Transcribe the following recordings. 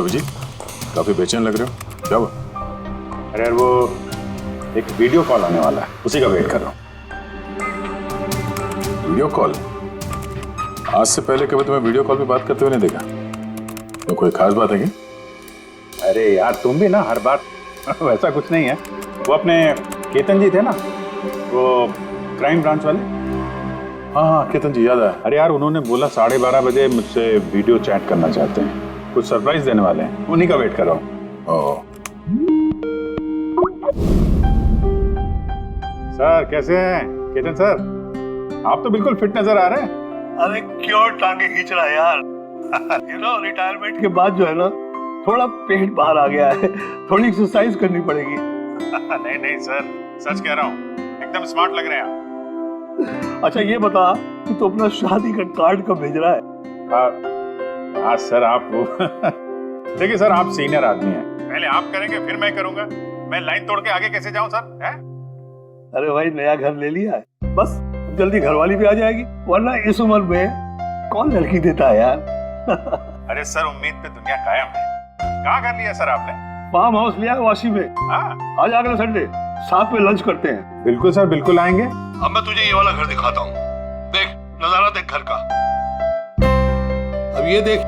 है अभिजीत? काफी बेचैन लग रहे हो, क्या हुआ? अरे यार वो एक वीडियो कॉल आने वाला है, उसी का वेट कर रहा हूँ। Video call? आज से पहले कभी तुम्हें वीडियो कॉल पे बात करते हुए नहीं देखा। तो कोई खास बात है क्या? अरे यार तुम भी ना हर बार वैसा कुछ नहीं है। वो अपने केतन जी थे ना, वो क्राइम ब्रांच वाले। हाँ केतन जी, याद आया। अरे यार उन्होंने बोला 12:30 बजे मुझसे वीडियो चैट करना चाहते हैं, कुछ सरप्राइज देने वाले हैं, उन्हीं का वेट कर रहा हूँ। सर कैसे हैं केतन सर? आप तो बिल्कुल फिट नजर आ रहे हैं। अरे क्यों टांगे खींच रहा है यार? रिटायरमेंट के बाद जो है ना, थोड़ा पेट बाहर आ गया है, थोड़ी एक्सरसाइज करनी पड़ेगी। नहीं नहीं सर, सच कह रहा हूँ, एकदम स्मार्ट लग रहे हैं आप। अच्छा ये बता कि तू अपना शादी का कार्ड कब भेज रहा है? हाँ सर आप वो देखिए सर, आप सीनियर आदमी हैं, पहले आप करेंगे फिर मैं करूंगा। मैं लाइन तोड़ के आगे कैसे जाऊं सर? है? अरे भाई नया घर ले लिया है, बस जल्दी घरवाली भी आ जाएगी, वरना इस उम्र में कौन लड़की देता है यार। अरे सर उम्मीद पे दुनिया कायम है। कहाँ कर लिया सर आपने? फार्म हाउस लिया है वाशी में। हाँ आज अगले संडे साथ में लंच करते हैं। बिल्कुल सर, बिल्कुल आएंगे। अब मैं तुझे ये वाला घर दिखाता हूँ, देख नजारा देख घर का। अब ये देख,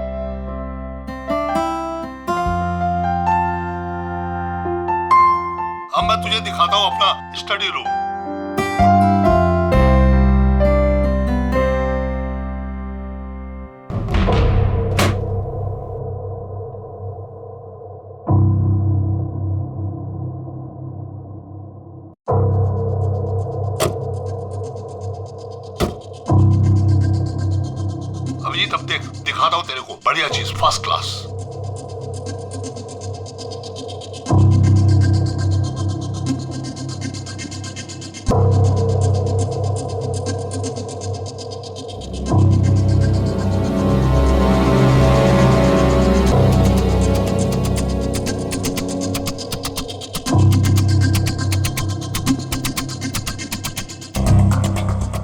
अब मैं तुझे दिखाता हूँ अपना स्टडी रूम। अभिजीत अब देख, दिखाता हूँ तेरे को बढ़िया चीज, फर्स्ट क्लास।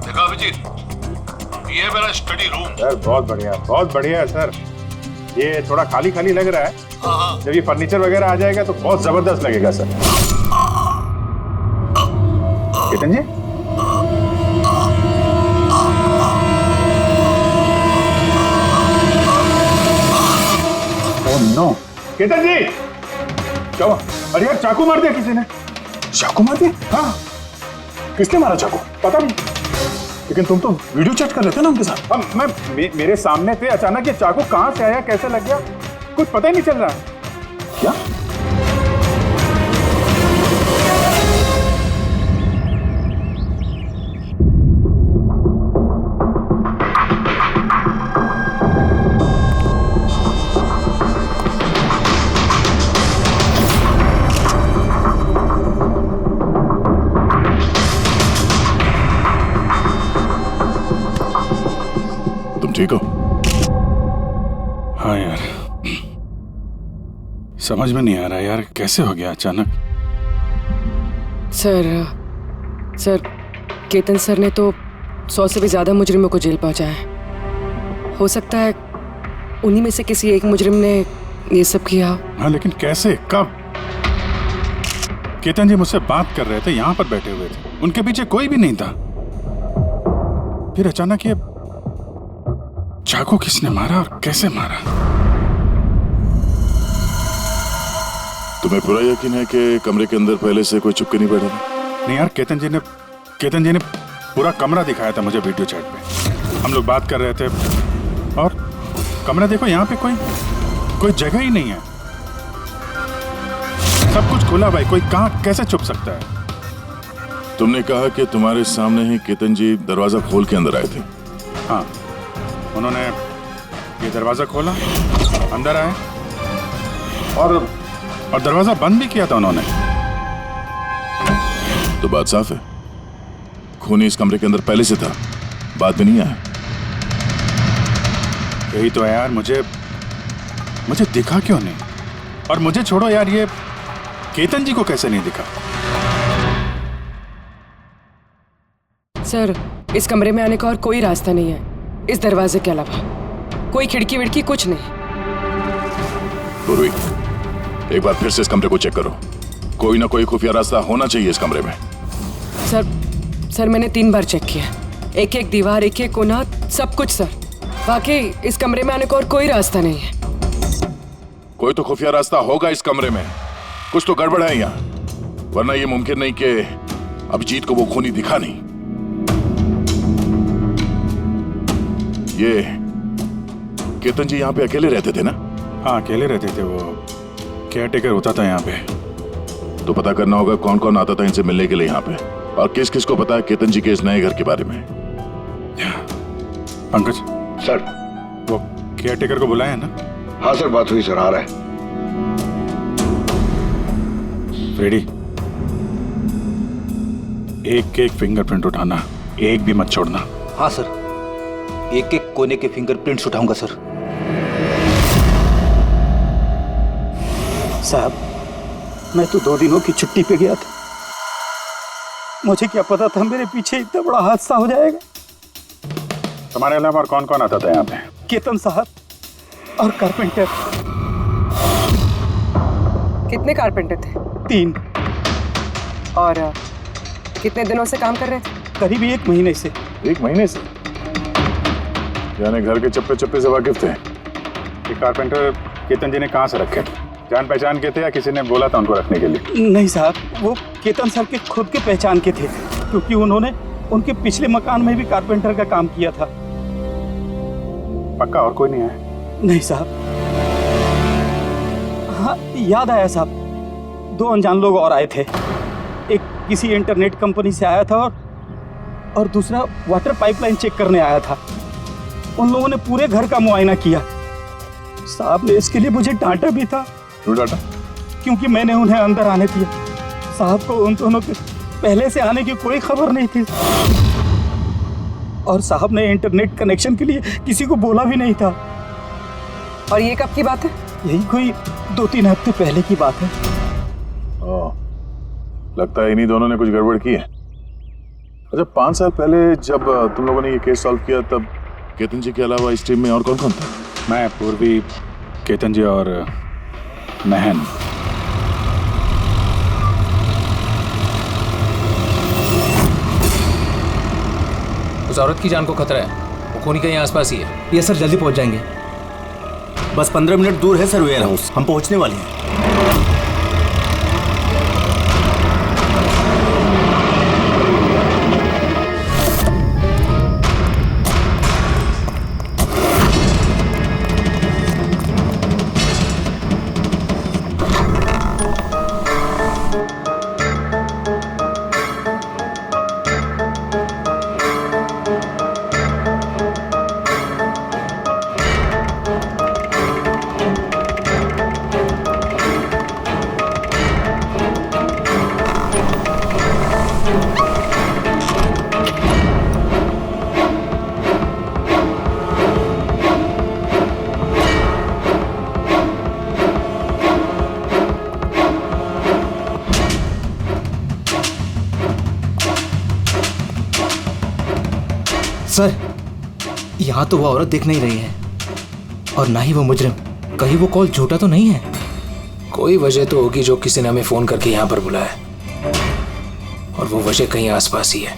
देखा अभिजीत, ये है मेरा स्टडी रूम। सर बहुत बढ़िया है सर। ये थोड़ा खाली खाली लग रहा है, हाँ। जब ये फर्नीचर वगैरह आ जाएगा तो बहुत जबरदस्त लगेगा सर। केतन जी, ओह नो, केतन जी क्या हुआ? अरे यार चाकू मार दिया किसी ने। चाकू मार दिया? हाँ किसने मारा चाकू? पता नहीं। लेकिन तुम तो वीडियो चैट कर रहे थे ना उनके साथ। अब मेरे सामने थे, अचानक ये चाकू कहां से आया, कैसे लग गया, कुछ पता ही नहीं चल रहा है। क्या? तुम ठीक हो? हाँ यार, समझ में नहीं आ रहा यार, कैसे हो गया अचानक। सर केतन सर ने तो 100 से भी ज्यादा मुजरिमों को जेल पहुंचाया है। हो सकता है उन्हीं में से किसी एक मुजरिम ने ये सब किया। हाँ लेकिन कैसे, कब? केतन जी मुझसे बात कर रहे थे, यहाँ पर बैठे हुए थे, उनके पीछे कोई भी नहीं था। फिर अचानक ये चाकू किसने मारा और कैसे मारा? तुम्हें पूरा यकीन है कि कमरे के अंदर पहले से कोई छुप के नहीं बैठा था? नहीं यार, केतन जी ने पूरा कमरा दिखाया था मुझे वीडियो चैट पे। हम लोग बात कर रहे थे और कमरा देखो, यहाँ पे कोई जगह ही नहीं है, सब कुछ खुला भाई, कोई कहाँ कैसे छुप सकता है? तुमने कहा कि तुम्हारे सामने ही केतन जी दरवाजा खोल के अंदर आए थे। हाँ, उन्होंने ये दरवाजा खोला, अंदर आए और दरवाजा बंद भी किया था उन्होंने। तो बात साफ है, खूनी इस कमरे के अंदर पहले से था, बाद में नहीं आया। यही तो है यार, मुझे दिखा क्यों नहीं? और मुझे छोड़ो यार, ये केतन जी को कैसे नहीं दिखा? सर इस कमरे में आने का और कोई रास्ता नहीं है इस दरवाजे के अलावा, कोई खिड़की विड़की कुछ नहीं। पूर्वी, एक बार फिर से इस कमरे को चेक करो। कोई ना कोई खुफिया रास्ता होना चाहिए इस कमरे में। सर मैंने 3 बार चेक किया, एक एक दीवार, एक एक कोना, सब कुछ सर। वाकई इस कमरे में आने का और कोई रास्ता नहीं है। कोई तो खुफिया रास्ता होगा इस कमरे में, कुछ तो गड़बड़ है यहाँ, वरना ये मुमकिन नहीं कि अभिजीत को वो खूनी दिखा नहीं। ये केतन जी यहाँ पे अकेले रहते थे ना? हाँ, अकेले रहते थे, वो केयर टेकर होता था यहाँ पे। तो पता करना होगा कौन कौन आता था इनसे मिलने के लिए यहाँ पे, और किस किस को पता है केतन जी के इस नए घर के बारे में। पंकज सर। वो केयर टेकर को बुलाया है ना? हाँ सर, बात हुई सर, आ रहा है। फ्रेडी, एक एक फिंगरप्रिंट उठाना, एक भी मत छोड़ना। हाँ सर, एक एक कोने के फिंगरप्रिंट्स उठाऊंगा सर। साहब, मैं तो 2 दिनों की छुट्टी पे गया था, मुझे क्या पता था मेरे पीछे इतना बड़ा हादसा हो जाएगा। तुम्हारे अलावा और कौन कौन आता था यहाँ पे? केतन साहब और कारपेंटर। कितने कारपेंटर थे? 3। और कितने दिनों से काम कर रहे थे? करीब 1 महीने से। 1 महीने से? यानी घर के चप्पे चप्पे से वाकिफ थे। ये कारपेंटर केतन जी ने कहाँ से रखे थे? जान पहचान के थे या किसी ने बोला था उनको रखने के लिए? नहीं साहब, वो केतन सर के खुद के पहचान के थे, क्योंकि उन्होंने उनके पिछले मकान में भी कारपेंटर का काम किया था। पक्का और कोई नहीं है? नहीं साहब। हाँ, याद आया साहब, 2 अनजान लोग और आए थे। एक किसी इंटरनेट कंपनी से आया था और दूसरा वाटर पाइपलाइन चेक करने आया था। उन लोगों ने पूरे घर का मुआयना किया। साहब ने इसके लिए मुझे डांटा भी था। क्यों डांटा? क्योंकि मैंने उन्हें अंदर आने दिया। साहब को उन दोनों के पहले से आने की कोई खबर नहीं थी, और साहब ने इंटरनेट कनेक्शन के लिए किसी को बोला भी नहीं था। और ये कब की बात है? यही कोई 2-3 हफ्ते पहले की बात है। ओह, लगता है इन्हीं दोनों ने कुछ गड़बड़ की है। अच्छा, 5 साल पहले जब तुम लोगों ने ये केस सॉल्व किया, तब केतन जी के अलावा इस टीम में और कौन कौन था? मैं, पूर्वी, केतन जी और महन। उस औरत की जान को खतरा है, वो खूनी कहीं आसपास ही है। ये सर, जल्दी पहुंच जाएंगे। बस 15 मिनट दूर है सर वेयर हाउस, हम पहुंचने वाले हैं। सर, यहाँ तो वो औरत दिख नहीं रही है, और ना ही वो मुजरिम। कहीं वो कॉल झूठा तो नहीं है? कोई वजह तो होगी जो किसी ने हमें फोन करके यहाँ पर बुलाया, और वो वजह कहीं आसपास ही है।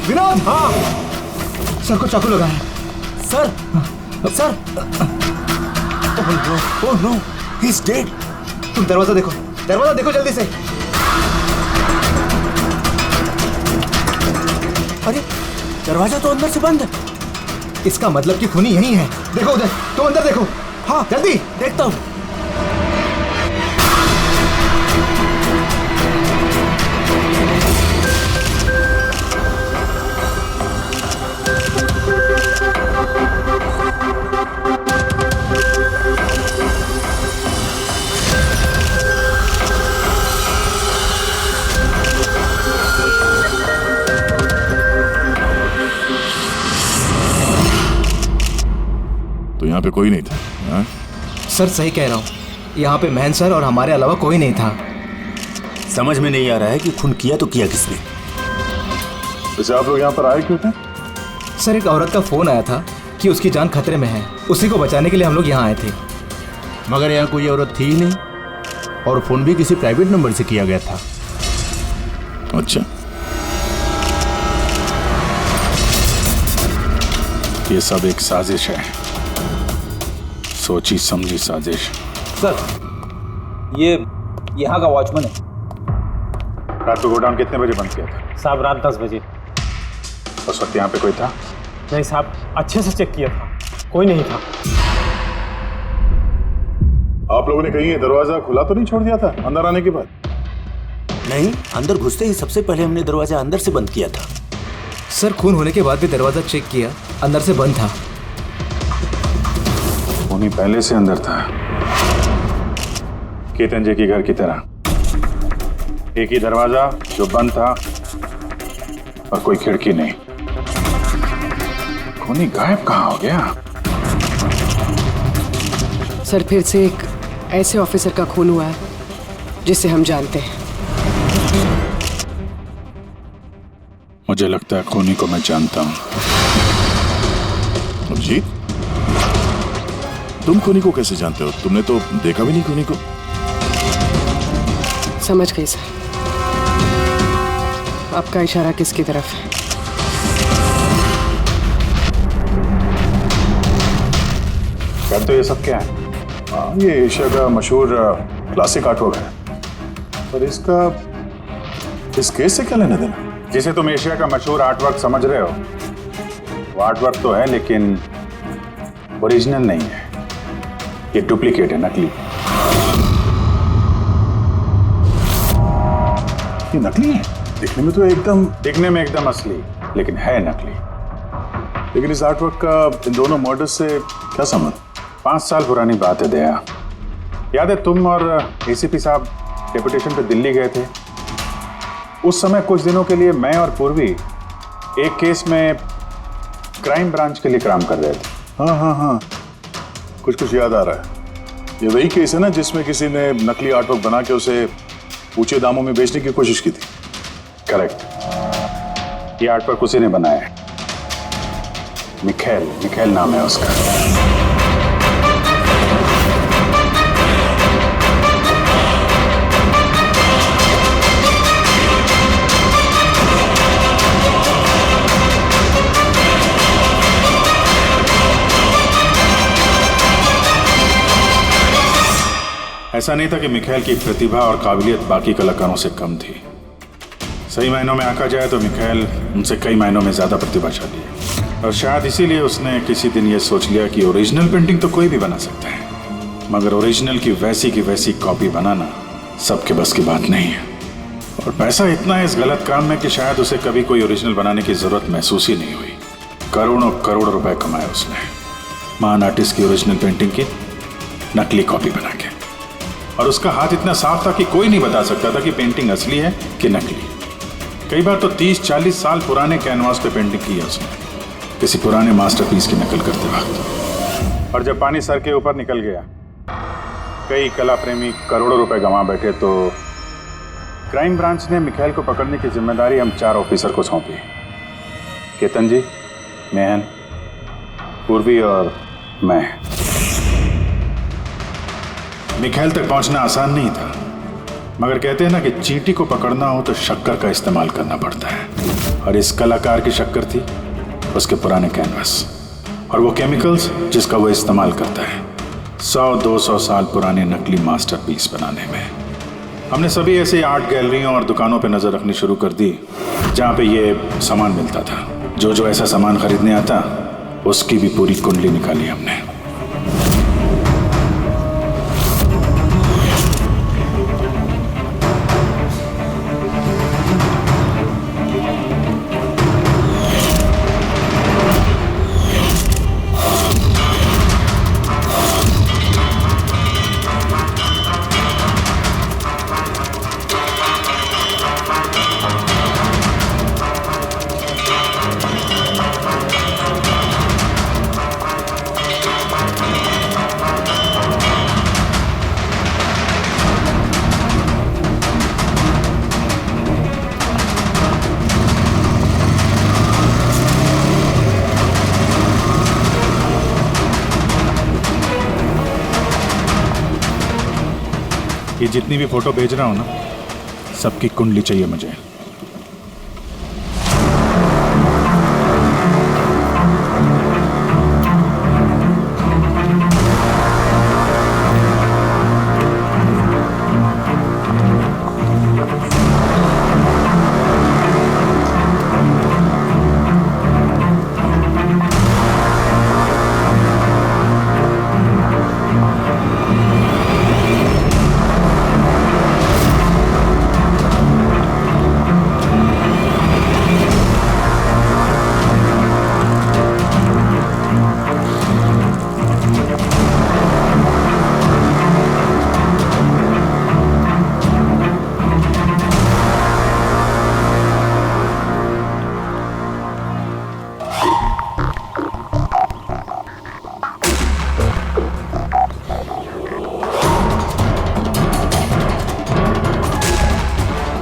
विनोद। हाँ सर को चाकू लगा है। Sir sir. Oh no he is dead. तुम दरवाजा देखो जल्दी से। अरे दरवाजा तो अंदर से बंद है। इसका मतलब कि खूनी यहीं है। देखो उधर, तुम अंदर देखो। हाँ जल्दी। देखता हूं। तो यहाँ पे कोई नहीं था? हाँ? सर सही कह रहा हूँ, यहाँ पे महन सर और हमारे अलावा कोई नहीं था। समझ में नहीं आ रहा है कि खून किया तो किया किसने। वैसे आप लोग यहाँ पर आए क्यों थे? सर एक औरत का फोन आया था कि उसकी जान खतरे में है, उसी को बचाने के लिए हम लोग यहाँ आए थे। मगर यहाँ कोई औरत थी ही नहीं और फोन भी किसी प्राइवेट नंबर से किया गया था। अच्छा, ये सब एक साजिश है, सोची समझी साजिश। सर ये यहाँ का वॉचमैन है। रात को गोडाउन कितने बजे बंद किया था? साहब रात 10 बजे। उस वक्त यहाँ पे कोई था? नहीं साहब, अच्छे से चेक किया था, कोई नहीं था। आप लोगों ने कहीं ये दरवाजा खुला तो नहीं छोड़ दिया था अंदर आने के बाद? नहीं, अंदर घुसते ही सबसे पहले हमने दरवाजा अंदर से बंद किया था। सर खून होने के बाद भी दरवाजा चेक किया, अंदर से बंद था। खूनी पहले से अंदर था, केतन जी के घर की तरह। एक ही दरवाजा जो बंद था और कोई खिड़की नहीं। खूनी गायब कहाँ हो गया? सर फिर से एक ऐसे ऑफिसर का खून हुआ है जिसे हम जानते हैं। मुझे लगता है खूनी को मैं जानता हूँ। अभिजीत, तुम खूनी को कैसे जानते हो? तुमने तो देखा भी नहीं खूनी को। समझ गई सर, आपका इशारा किसकी तरफ है? क्या तो ये सब क्या है? हाँ, ये एशिया का मशहूर क्लासिक आर्टवर्क है, पर इसका इस केस से क्या लेना देना? जिसे तुम एशिया का मशहूर आर्टवर्क समझ रहे हो, वो आर्टवर्क तो है लेकिन ओरिजिनल नहीं है। ये डुप्लीकेट है, नकली। ये नकली है? दिखने में तो एकदम असली, लेकिन है नकली। लेकिन इस आर्टवर्क का इन दोनों मर्डर्स से क्या संबंध? 5 साल पुरानी बात है दया। याद है तुम और एसीपी साहब डेपुटेशन पे दिल्ली गए थे? उस समय कुछ दिनों के लिए मैं और पूर्वी एक केस में क्राइम ब्रांच के लिए काम कर रहे थे। हाँ, कुछ याद आ रहा है। ये वही केस है ना जिसमें किसी ने नकली आर्टवर्क बना के उसे ऊंचे दामों में बेचने की कोशिश की थी? करेक्ट। ये आर्टवर्क उसी ने बनाया है। मिखेल नाम है उसका। ऐसा नहीं था कि मिखेल की प्रतिभा और काबिलियत बाकी कलाकारों से कम थी। सही मायनों में आंका जाए तो मिखेल उनसे कई मायनों में ज्यादा प्रतिभाशाली है, और शायद इसीलिए उसने किसी दिन ये सोच लिया कि ओरिजिनल पेंटिंग तो कोई भी बना सकता है, मगर ओरिजिनल की वैसी कॉपी बनाना सबके बस की बात नहीं है। और पैसा इतना है इस गलत काम में कि शायद उसे कभी कोई ओरिजिनल बनाने की जरूरत महसूस ही नहीं हुई। करोड़ रुपए कमाए उसने महान आर्टिस्ट की ओरिजिनल पेंटिंग की नकली कॉपी बना के। और उसका हाथ इतना साफ था कि कोई नहीं बता सकता था कि पेंटिंग असली है कि नकली। कई बार तो 30-40 साल पुराने कैनवास पे पेंटिंग की है उसने, किसी पुराने मास्टरपीस की नकल करते वक्त। और जब पानी सर के ऊपर निकल गया, कई कला प्रेमी करोड़ों रुपए गंवा बैठे, तो क्राइम ब्रांच ने मिखेल को पकड़ने की जिम्मेदारी हम 4 ऑफिसर को सौंपी। केतन जी, मेहन, पूर्वी और मैं। मिखेल तक पहुंचना आसान नहीं था, मगर कहते हैं ना कि चींटी को पकड़ना हो तो शक्कर का इस्तेमाल करना पड़ता है, और इस कलाकार की शक्कर थी उसके पुराने कैनवस और वो केमिकल्स जिसका वो इस्तेमाल करता है 100-200 साल पुराने नकली मास्टरपीस बनाने में। हमने सभी ऐसे आर्ट गैलरियों और दुकानों पे नजर रखनी शुरू कर दी जहाँ पे ये सामान मिलता था। जो ऐसा सामान खरीदने आता उसकी भी पूरी कुंडली निकाली हमने। ये जितनी भी फोटो भेज रहा हूं ना, सबकी कुंडली चाहिए मुझे।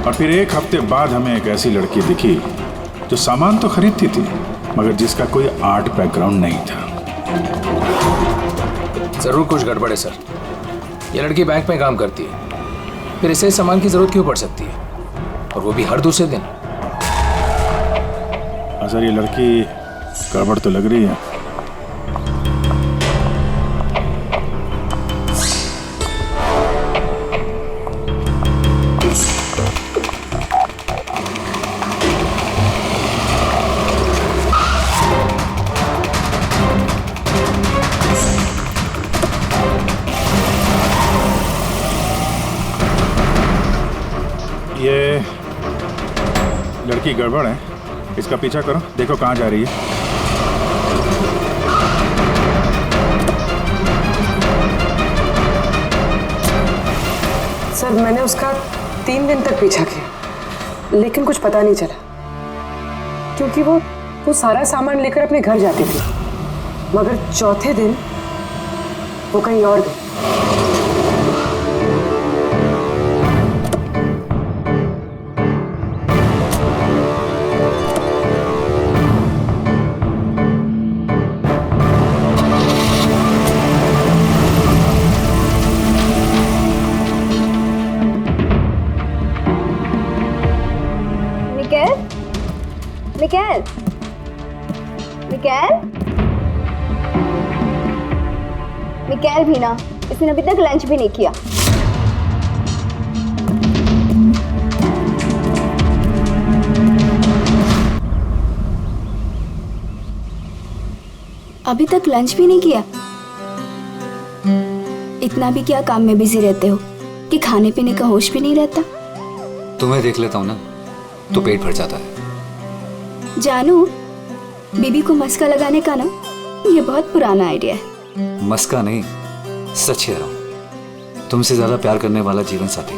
और फिर एक हफ्ते बाद हमें एक ऐसी लड़की दिखी जो सामान तो खरीदती थी मगर जिसका कोई आर्ट बैकग्राउंड नहीं था। जरूर कुछ गड़बड़ है सर। ये लड़की बैंक में काम करती है, फिर इसे सामान की जरूरत क्यों पड़ सकती है, और वो भी हर दूसरे दिन। सर ये लड़की गड़बड़ तो लग रही है। ये लड़की गड़बड़ है, इसका पीछा करो, देखो कहाँ जा रही है। सर मैंने उसका 3 दिन तक पीछा किया लेकिन कुछ पता नहीं चला, क्योंकि वो सारा सामान लेकर अपने घर जाती थी, मगर चौथे दिन वो कहीं और गई। मिकेल, मिकेल, मिकेल भी ना, इसने अभी तक लंच भी नहीं किया। अभी तक लंच भी नहीं किया? इतना भी क्या काम में बिजी रहते हो कि खाने पीने का होश भी नहीं रहता? तुम्हें देख लेता हूँ ना तो पेट भर जाता है। जानू, बीबी को मस्का लगाने का ना ये बहुत पुराना आइडिया है। मस्का नहीं, सच कह रहा हूँ। तुमसे ज्यादा प्यार करने वाला जीवन साथी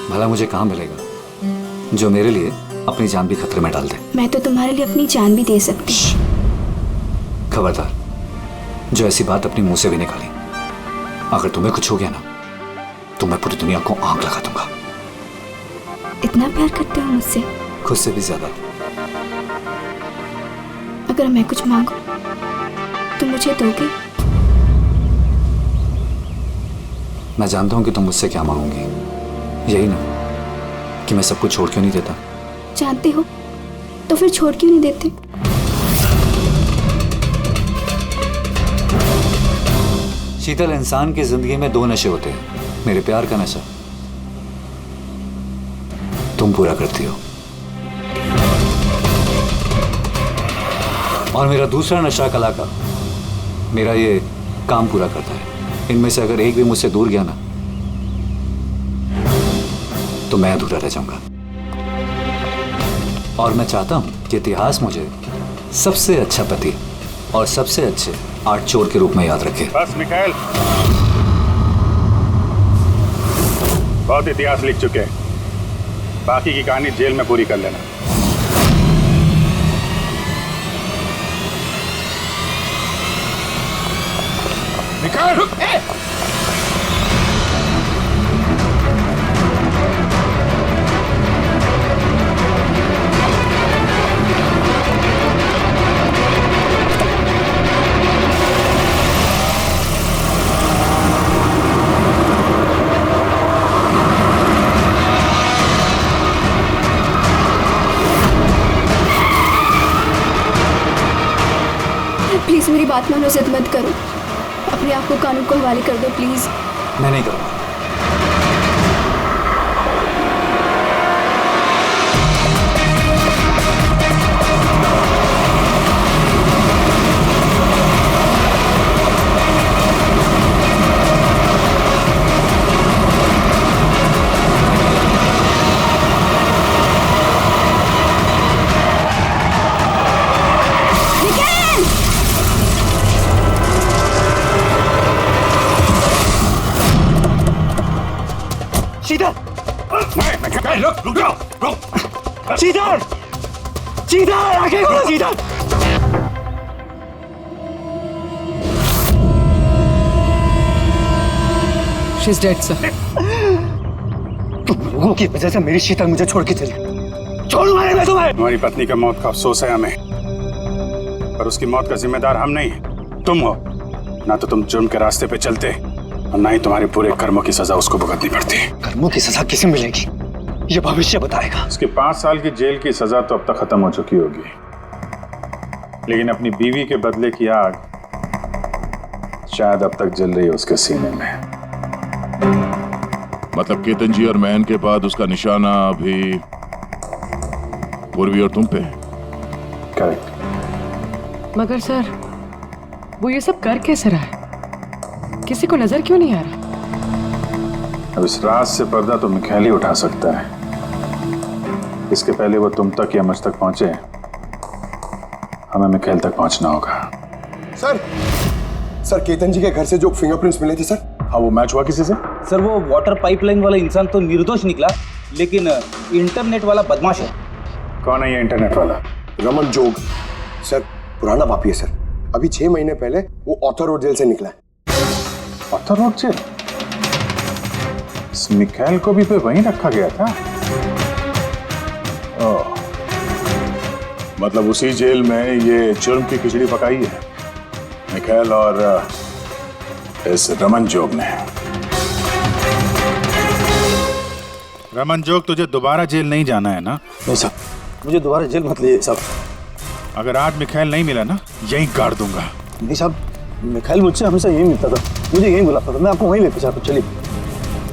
भला मुझे कहाँ मिलेगा जो मेरे लिए अपनी जान भी खतरे में डाल दे। मैं तो तुम्हारे लिए अपनी जान भी दे सकती। खबरदार, जो ऐसी बात अपनी मुंह से भी निकाली, अगर तुम्हें कुछ हो गया ना तो मैं पूरी दुनिया को आग लगा दूंगा। इतना प्यार करते हो मुझसे? खुद से भी ज्यादा। अगर मैं कुछ मांगू तुम मुझे दोगे? मैं जानता हूं कि तुम मुझसे क्या मांगोगी, यही ना कि मैं सब कुछ छोड़ क्यों नहीं देता। जानते हो तो फिर छोड़ क्यों नहीं देते? शीतल, इंसान की जिंदगी में दो नशे होते हैं, मेरे प्यार का नशा तुम पूरा करती हो, और मेरा दूसरा नशा कला का, मेरा ये काम पूरा करता है। इनमें से अगर एक भी मुझसे दूर गया ना तो मैं अधूरा रह जाऊंगा। और मैं चाहता हूं कि इतिहास मुझे सबसे अच्छा पति और सबसे अच्छे आर्ट चोर के रूप में याद रखे। बस मिखाइल, बहुत इतिहास लिख चुके हैं, बाकी की कहानी जेल में पूरी कर लेना। मिखाइल, प्लीज मेरी बात मानो, जिद मत करो, अपने आप को कानून को हवाले कर दो प्लीज। मैं नहीं करूंगा। रुक जाओ, रुक। शीतल, शीतल आगे खोलो शीतल। She's dead, sir. तुम लोगों की वजह से मेरी शीतल मुझे छोड़ के चली। छोड़ूंगा नहीं मैं तुम्हें। हमारी पत्नी का मौत का अफसोस है हमें, पर उसकी मौत का जिम्मेदार हम नहीं, तुम हो। ना तो तुम जुर्म के रास्ते पे चलते और ना ही तुम्हारे पूरे कर्मों की सजा उसको भुगतनी पड़ती। कर्मों की सजा किसे मिलेगी ये भविष्य बताएगा। उसके 5 साल की जेल की सजा तो अब तक खत्म हो चुकी होगी, लेकिन अपनी बीवी के बदले की आग शायद अब तक जल रही है उसके सीने में। मतलब केतन जी और मैन के बाद उसका निशाना अभी पूर्वी और तुम पे। करेक्ट। मगर सर वो ये सब कर कैसे रहा है? किसी को नजर क्यों नहीं आ रहा? अब इस राज से पर्दा तो मिखाइल ही उठा सकता है। इसके पहले वो तुम तक या मुझ तक पहुंचे, हमें मिखाइल तक पहुंचना होगा। सर केतन जी के घर से जो फिंगरप्रिंट्स मिले थे सर। हाँ, वो मैच हुआ किसी से? सर वो वाटर पाइपलाइन वाला इंसान तो निर्दोष निकला, लेकिन इंटरनेट वाला बदमाश है। कौन है ये इंटरनेट वाला? रमन जोग सर, पुराना पापी है सर। अभी 6 महीने पहले वो ऑथर रोड जेल से निकला है। Arthur Road jail? इस मिखाइल को भी पे वहीं रखा गया था। ओह, मतलब उसी जेल में ये जुर्म की खिचड़ी पकाई है मिखाइल और इस रमन जोग ने। रमन जोग, तुझे दोबारा जेल नहीं जाना है ना? नहीं साहब, मुझे दोबारा जेल मत ले साहब। अगर आज मिखाइल नहीं मिला ना, यहीं गाड़ दूंगा। नहीं साहब, मिखाइल मुझसे हमेशा यही मिलता था, मुझे यहीं बुलाता था, मैं आपको वहीं लेके जाता हूँ। चलिए।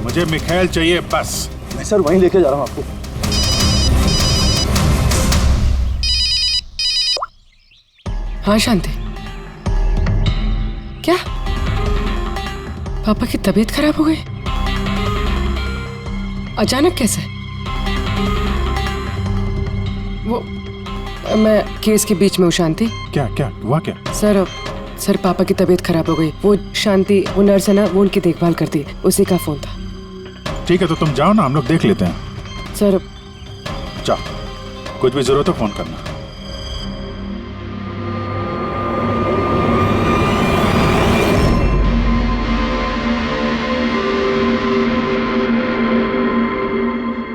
मुझे मिखाइल चाहिए बस। मैं सर वहीं लेके जा रहा हूँ आपको। हाँ शांति, क्या पापा की तबीयत खराब हो गई? अचानक कैसे? वो मैं केस के बीच में हूँ शांति। क्या क्या हुआ क्या? सर पापा की तबीयत खराब हो गई। वो शांति, वो नर्स है ना, वो उनकी देखभाल करती है, उसी का फोन था। ठीक है, तो तुम जाओ ना, हम लोग देख लेते हैं। सर जाओ, कुछ भी जरूरत हो फोन करना।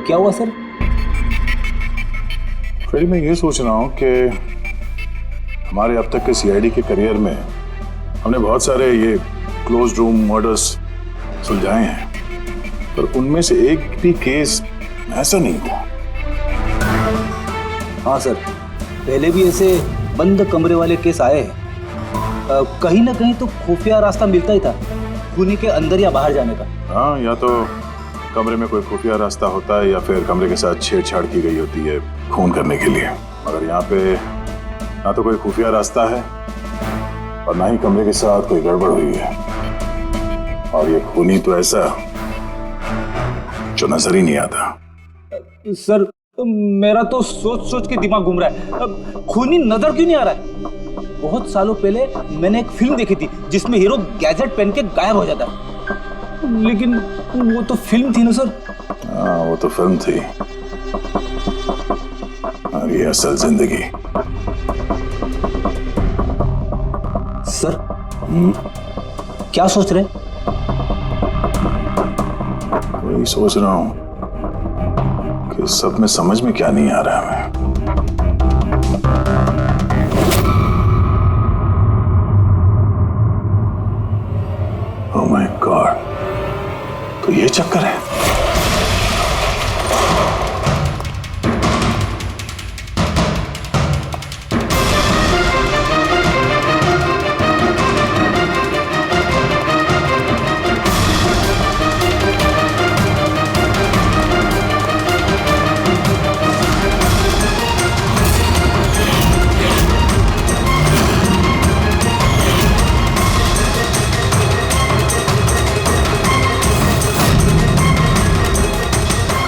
क्या हुआ सर? फिर मैं ये सोच रहा हूँ कि हमारे अब तक के सीआईडी के करियर में हमने बहुत सारे ये क्लोज रूम मर्डर्स सुलझाए हैं, पर उनमें से एक भी केस ऐसा नहीं था। हाँ सर, पहले भी ऐसे बंद कमरे वाले केस आए हैं। कहीं ना कहीं तो खुफिया रास्ता मिलता ही था खूनी के अंदर या बाहर जाने का। हाँ, या तो कमरे में कोई खुफिया रास्ता होता है या फिर कमरे के साथ छेड़छाड़ की गई होती है खून करने के लिए। मगर यहाँ पे ना तो कोई खुफिया रास्ता है और ना ही कमरे के साथ कोई गड़बड़ हुई है। और ये खूनी तो ऐसा जो नजर ही नहीं आता। सर, मेरा तो सोच सोच के दिमाग घूम रहा है। खूनी नजर क्यों नहीं आ रहा है? बहुत सालों पहले मैंने एक फिल्म देखी थी जिसमें हीरो गैजेट पहन के गायब हो जाता है, लेकिन वो तो फिल्म थी ना सर। हाँ, वो तो फिल्म थी और ये असल जिंदगी। सर, क्या सोच रहे हैं? वही सोच रहा हूँ कि सब में समझ में क्या नहीं आ रहा है। ओह माय गॉड, तो ये चक्कर है।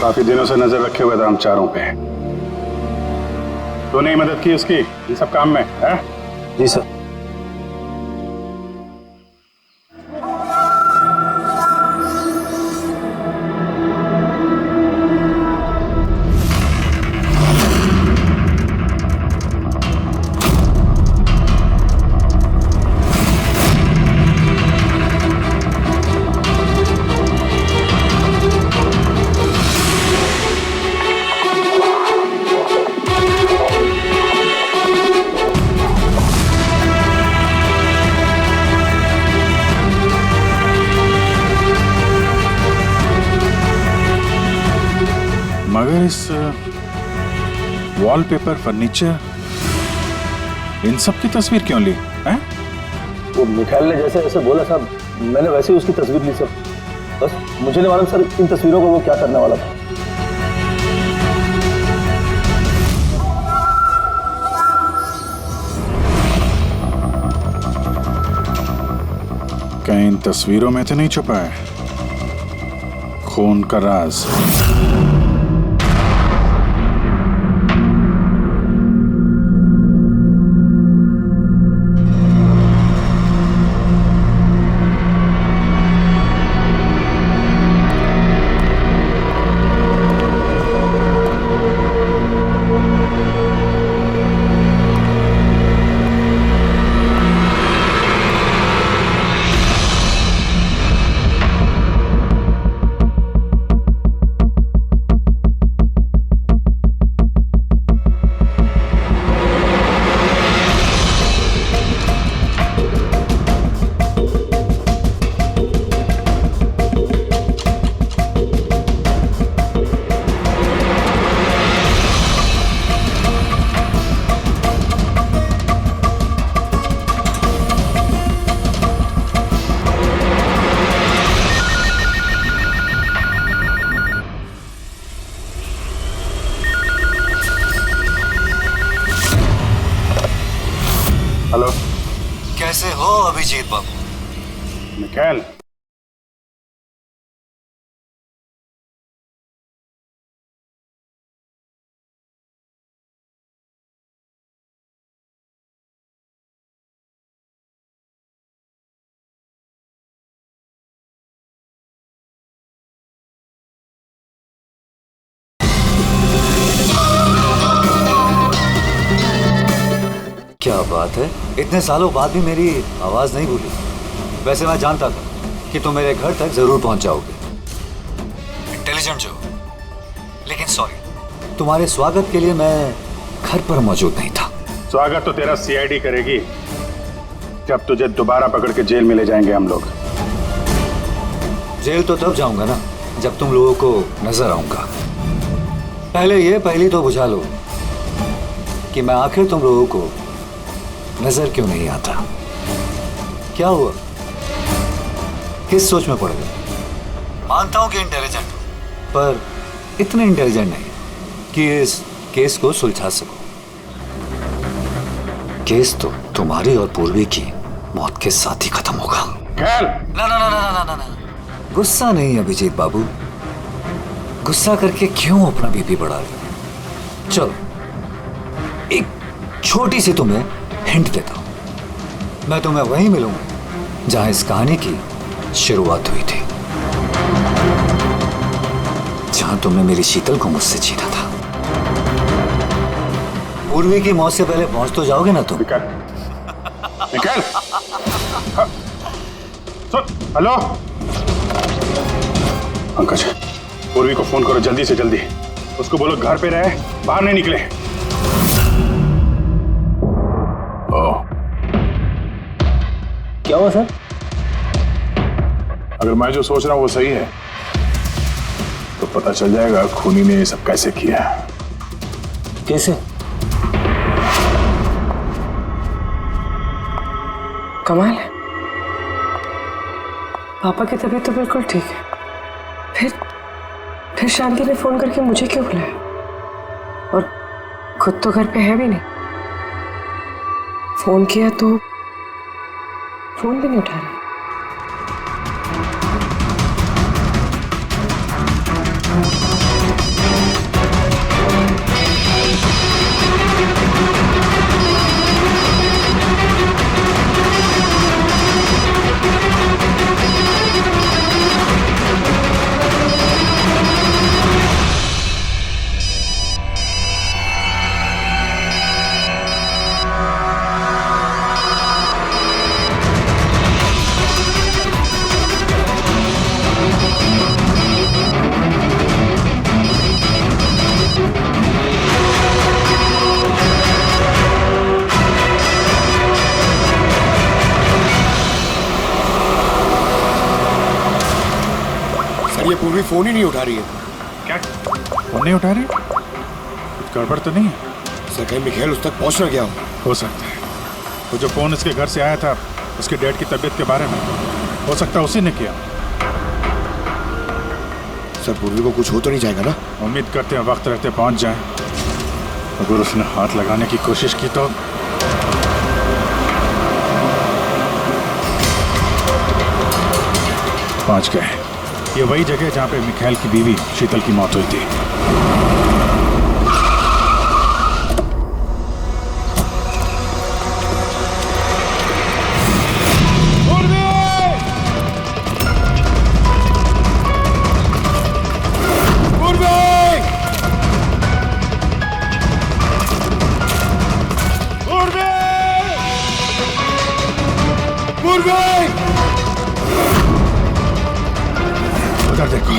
काफी दिनों से नजर रखे हुए थे हम चारों पे। तूने ही मदद की उसकी ये सब काम में, है? जी सर। मगर इस वॉलपेपर, फर्नीचर, इन सब की तस्वीर क्यों ली है? वो मिखाइल ने जैसे जैसे बोला साहब, मैंने वैसे ही उसकी तस्वीर ली सर। बस मुझे नहीं मालूम सर इन तस्वीरों को वो क्या करने वाला था। कहीं इन तस्वीरों में तो नहीं छुपा है खून का राज? हेलो, कैसे हो अभिजीत बाबू? मिखाइल, क्या बात है, इतने सालों बाद भी मेरी आवाज नहीं भूली। वैसे मैं जानता था कि तुम मेरे घर तक जरूर पहुंच जाओगे, इंटेलिजेंट जो। लेकिन सॉरी, तुम्हारे स्वागत के लिए मैं घर पर मौजूद नहीं था। स्वागत तो तेरा सीआईडी करेगी जब तुझे दोबारा पकड़ के जेल में ले जाएंगे हम लोग। जेल तो तब जाऊंगा ना जब तुम लोगों को नजर आऊंगा। पहली तो बुझा लो कि मैं आखिर तुम लोगों को नजर क्यों नहीं आता। क्या हुआ, किस सोच में पड़ गए? मानता हूं कि इंटेलिजेंट हो, पर इतने इंटेलिजेंट नहीं कि इस केस को सुलझा सको। केस तो तुम्हारी और पूर्वी की मौत के साथ ही खत्म होगा। ना ना ना ना ना ना ना, गुस्सा नहीं अभिजीत बाबू, गुस्सा करके क्यों अपना बीपी बढ़ा रहे हो? चलो एक छोटी सी तुम्हें हिंट देता हूं। मैं तुम्हें वहीं मिलूंगा जहां इस कहानी की शुरुआत हुई थी, जहां तुमने मेरी शीतल को मुझसे छीना था। पूर्वी की मौत से पहले पहुंच तो जाओगे ना तुम? निकल। हेलो पंकज, पूर्वी को फोन करो जल्दी से जल्दी। उसको बोलो घर पे रहे, बाहर नहीं निकले। क्या हुआ सर? अगर मैं जो सोच रहा हूं वो सही है तो पता चल जाएगा खूनी ने ये सब कैसे किया। कैसे? कमाल है, पापा की तबीयत तो बिल्कुल ठीक है, फिर शांति ने फोन करके मुझे क्यों बुलाया? और खुद तो घर पे है भी नहीं। फोन किया तो फोन भी नहीं उठा रही। ये पूर्वी फोन ही नहीं उठा रही है। क्या फोन नहीं उठा रही? कुछ गड़बड़ तो नहीं है? सर कहीं मिखेल उस तक पहुंच ना गया हो सकता है। वो जो फोन इसके घर से आया था उसके डैड की तबीयत के बारे में, हो सकता है उसी ने किया। सर पूर्वी को कुछ हो तो नहीं जाएगा ना? उम्मीद करते हैं वक्त रहते पहुंच जाए। अगर उसने हाथ लगाने की कोशिश की तो पहुंच गए। ये वही जगह जहां पे मिखेल की बीवी शीतल की मौत हुई थी। उधर देखो।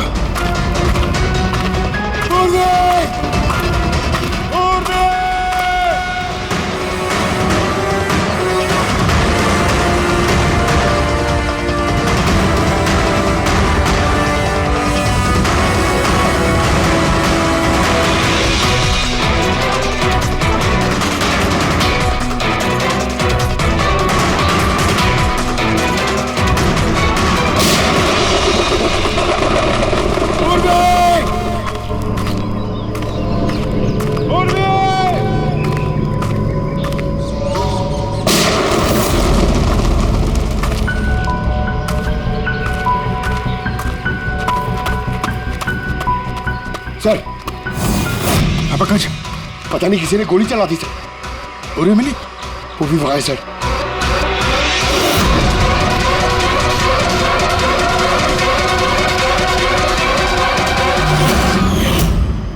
सर पंकज, पता नहीं किसी ने गोली चला दी सर। पूरी मिली? पूरी वहां sir.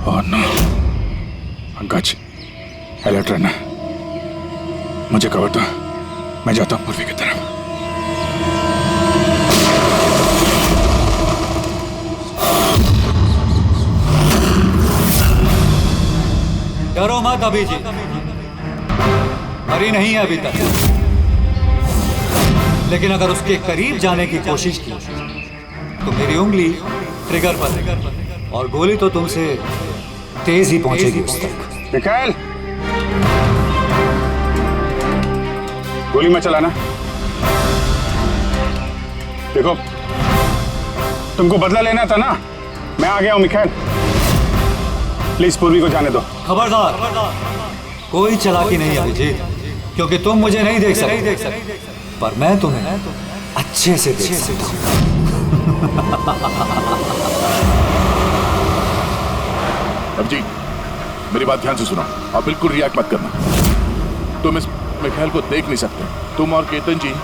Oh no. Pankaj alert रहना, मुझे कवर दो, मैं जाता हूं पूर्वी की तरफ। डरो मत अभिजीत, मरी नहीं है अभी तक, लेकिन अगर उसके करीब जाने की कोशिश की तो मेरी उंगली ट्रिगर पर और गोली तो तुमसे तेज ही पहुंचेगी उस तक। मिखाइल, गोली मत चलाना। देखो, तुमको बदला लेना था ना, मैं आ गया हूं मिखाइल। प्लीज पूर्वी को जाने दो। खबरदार, कोई चालाकी नहीं अभिजीत, क्योंकि तुम मुझे नहीं देख सकते, पर मैं तुम्हें अच्छे से देख सकता हूं। अभिजीत, मेरी बात ध्यान से सुनो और बिल्कुल रिएक्ट मत करना। तुम इस मिखाइल को देख नहीं सकते। तुम और केतन जी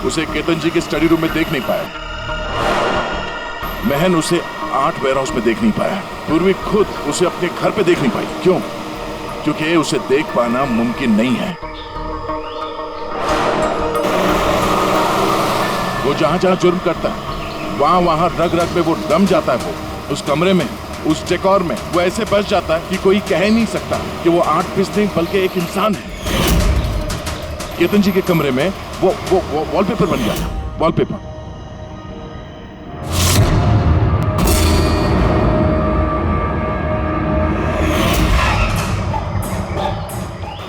उसे केतन जी के स्टडी रूम में देख नहीं पाए। महन उसे 8 वेयरहाउस में देख नहीं पाया। पूर्वी खुद उसे अपने घर पे देख नहीं पाई। क्यों? क्योंकि उसे देख पाना मुमकिन नहीं है। वो जहां जहां जुर्म करता है वहां वहां रग रग में वो दम जाता है। वो उस कमरे में, उस डेकोर में वो ऐसे बस जाता है कि कोई कह नहीं सकता कि वो 8 पीस नहीं बल्कि एक इंसान है। केतन जी के कमरे में वो वॉलपेपर बन गया था। वॉलपेपर।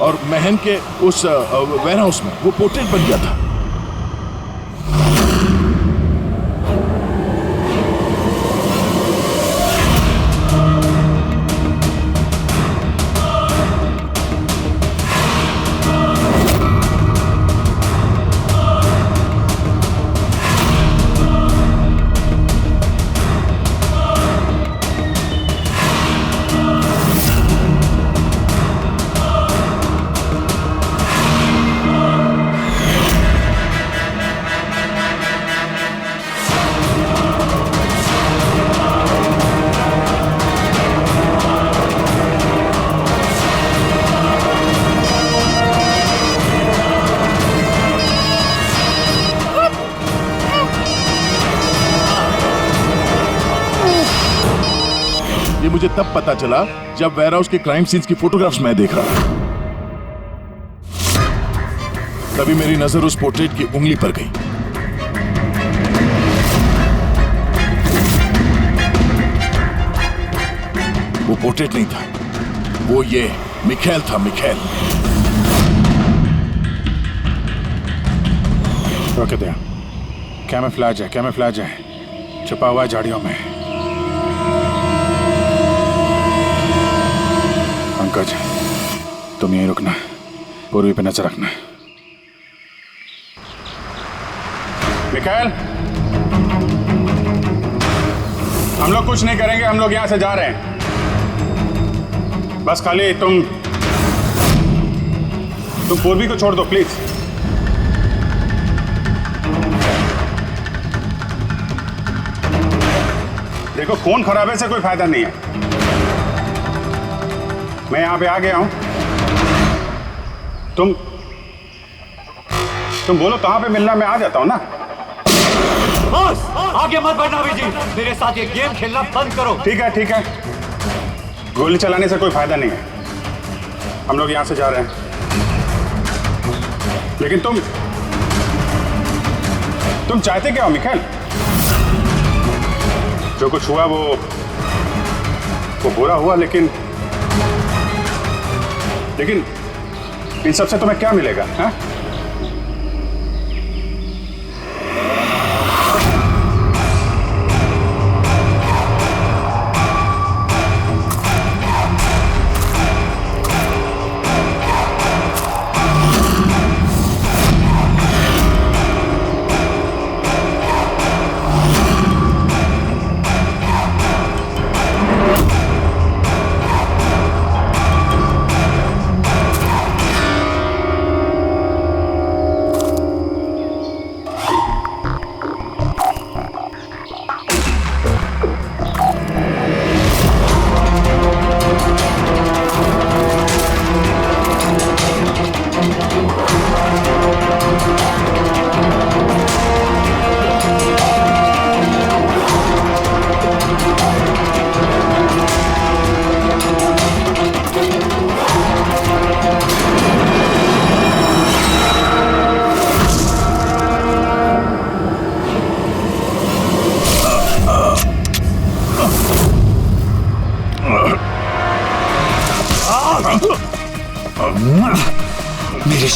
और महन के उस वेयरहाउस में वो पोर्ट्रेट बन गया था। मुझे तब पता चला जब वेयरहाउस के क्राइम सीन्स की फोटोग्राफ्स मैं देख रहा था। तभी मेरी नजर उस पोर्ट्रेट की उंगली पर गई। वो पोर्ट्रेट नहीं था, वो ये मिखाइल था। मिखाइल। रोके दे। कैमोफ्लेज है, छुपा हुआ झाड़ियों में। पंकज, तुम यहीं रुकना, पूर्वी पे नजर रखना। मिखाइल, हम लोग कुछ नहीं करेंगे, हम लोग यहां से जा रहे हैं। बस खाली तुम पूर्वी को छोड़ दो प्लीज। देखो, खून खराबे से कोई फायदा नहीं है। मैं यहां पे आ गया हूं। तुम बोलो कहां पे मिलना, मैं आ जाता हूं ना। बस आगे मत बढ़ना जी, मेरे साथ ये गेम खेलना बंद करो। ठीक है, गोली चलाने से कोई फायदा नहीं है। हम लोग यहां से जा रहे हैं, लेकिन तुम चाहते क्या हो मिखाइल? जो कुछ हुआ वो बुरा हुआ, लेकिन इन सबसे तुम्हें क्या मिलेगा? हाँ?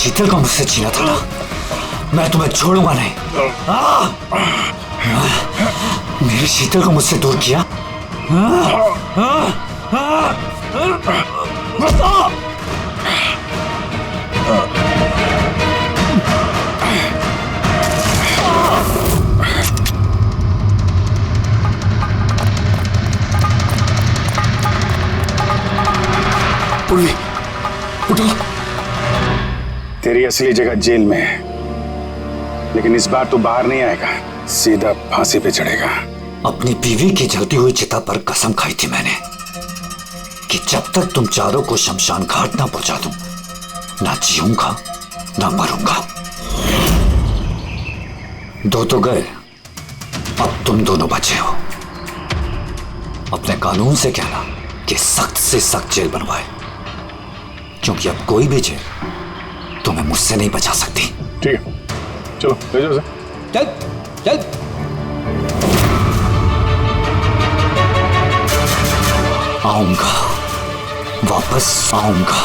शीतल को मुझसे छीना था ना, मैं तुम्हें छोड़ूंगा नहीं। मेरी शीतल को मुझसे दूर किया। उर्वी, उठो। तेरी असली जगह जेल में है, लेकिन इस बार तू बाहर नहीं आएगा, सीधा फांसी पे चढ़ेगा। अपनी बीवी की जलती हुई चिता पर कसम खाई थी मैंने कि जब तक तुम चारों को शमशान घाट ना पहुंचा दूं, ना जीऊंगा ना मरूंगा। दो तो गए, अब तुम दोनों बचे हो। अपने कानून से कहना कि सख्त से सख्त जेल बनवाए, क्योंकि अब कोई भी जेल तुम्हें मुझसे नहीं बचा सकती। ठीक है, चलो ले जाओ। चल चल। आऊंगा, वापस आऊंगा।